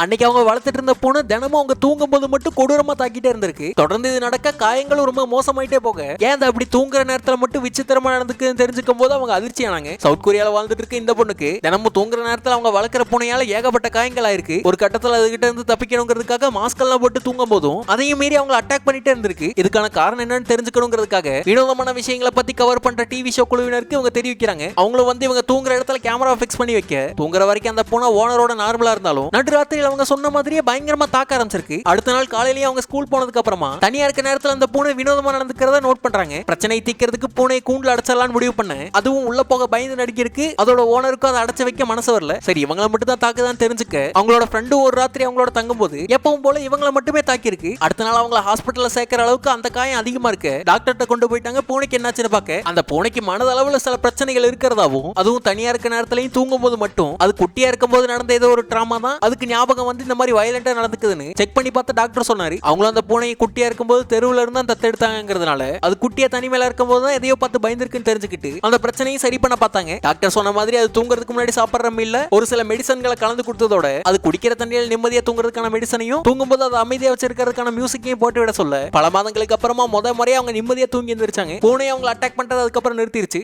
அன்னைக்கு அவங்க வளர்த்துட்டு இருந்த பூனை தினமும் அவங்க தூங்கும் போது மட்டும் கொடூரமா தாக்கிட்டே இருந்திருக்கு. தொடர்ந்து இது நடக்க காயங்களும் ரொம்ப மோசமாயிட்டே போக ஏன் அப்படி தூங்குற நேரத்துல மட்டும் விசித்திரமா நடந்துக்குன்னு தெரிஞ்சுக்கும் போது அவங்க அதிர்ச்சி ஆனாங்க. சவுத் கொரியால வாழ்ந்துட்டு இருக்க இந்த பொண்ணுக்கு தினமும் தூங்குற நேரத்துல அவங்க வளர்க்குற பூனையால ஏகப்பட்ட காயங்கள் ஆயிருக்கு. ஒரு கட்டத்துல அதுகிட்ட இருந்து தப்பிக்கணுங்கிறதுக்காக மாஸ்க் எல்லாம் போட்டு தூங்கும் போதும் அதையும் மீறி அவங்க அட்டாக் பண்ணிட்டே இருந்திருக்கு. இதுக்கான காரணம் என்னன்னு தெரிஞ்சுக்கணுங்கிறதுக்காக வினோதமான விஷயங்களை பத்தி கவர் பண்ற டிவி ஷோ குழுவினருக்கு இவங்க தெரிவிக்கிறாங்க. அவங்களும் வந்து இவங்க தூங்குற இடத்துல கேமரா பிக்ஸ் பண்ணி வைக்க தூங்குற வரைக்கும் அந்த பூனை ஓனரோட நார்மலா இருந்தாலும் நடுராத்திரி அவங்க சொன்ன மாதிரியே பயங்கரமா தாக்க ஆரம்பிச்சிருக்கு. அடுத்த நாள் காலையிலேயே அவங்க ஸ்கூல் போனதுக்கு அப்புறமா தனியா இருக்க நேரத்துல அந்த பூனை வினோதமா நடந்துக்கிறத நோட் பண்றாங்க. பிரச்சனை தீக்கிறதுக்கு பூனை கூண்டுல அடைச்சலான்னு முடிவு பண்ண அதுவும் உள்ள போக பயந்து நடிக்கிறதுக்கு அதோட ஓனருக்கும் அதை அடைச்சு வைக்க மனசு வரல. சரி இவங்களை மட்டும் தான் தாக்குதான் தெரிஞ்சுக்க அவங்களோட ஃப்ரெண்டு ஒரு ராத்திரி அவங்களோட தங்கும் போது எப்பவும் போல இவங்களை மட்டுமே தாக்கி இருக்கு. அடுத்த நாள் அவங்கள ஹாஸ்பிட்டல்ல சேர்க்கிற அளவுக்கு அந்த காயம் அதிகமா இருக்கு. டாக்டர்கிட்ட கொண்டு போயிட்டாங்க. பூனைக்கு என்னாச்சுன்னு பார்க்க அந்த பூனைக்கு மனதளவுல சில பிரச்சனைகள் இருக்கிறதாவும் அதுவும் தனியா இருக்க நேரத்திலையும் தூங்கும் போது மட்டும் அது குட்டியா இருக்கும் போது நடந்த ஏதோ ஒரு டிராமா தான் அதுக்கு ஞாபகம் வந்து இந்த மாதிரி வயலண்டா நடந்துக்குதுன்னு செக் பண்ணி பார்த்த டாக்டர் சொன்னாரு. அவங்களும் அந்த பூனையை குட்டியா இருக்கும்போது தெருவுல இருந்து தான் தத்தெடுத்தாங்கிறதுனால அது குட்டியா தனிமையில இருக்கும்போது தான் எதையோ பார்த்து பயந்துருக்குன்னு தெரிஞ்சுக்கிட்டு அந்த பிரச்சனையை சரி பண்ண பார்த்தாங்க. டாக்டர் சொன்ன மாதிரி அது தூங்குறதுக்கு முன்னாடி சாப்பிடுற மீல்ல ஒரு சில மெடிசன்களை கலந்து கொடுத்ததோட அது குடிக்கிற தண்ணியில் நிம்மதியா தூங்குறதுக்கான மெடிசனையும் தூங்கும்போது அதை அமைதியா வச்சிருக்கிறதுக்கான மியூசிக்கையும் போட்டு விட சொல்ல பல மாதங்களுக்கு அப்புறமா முறையா அவங்க நிம்மதியா தூங்கி எந்திரிச்சாங்க. பூனை அவங்க அட்டாக் பண்றது அதுக்கப்புறம் நிறுத்திருச்சு.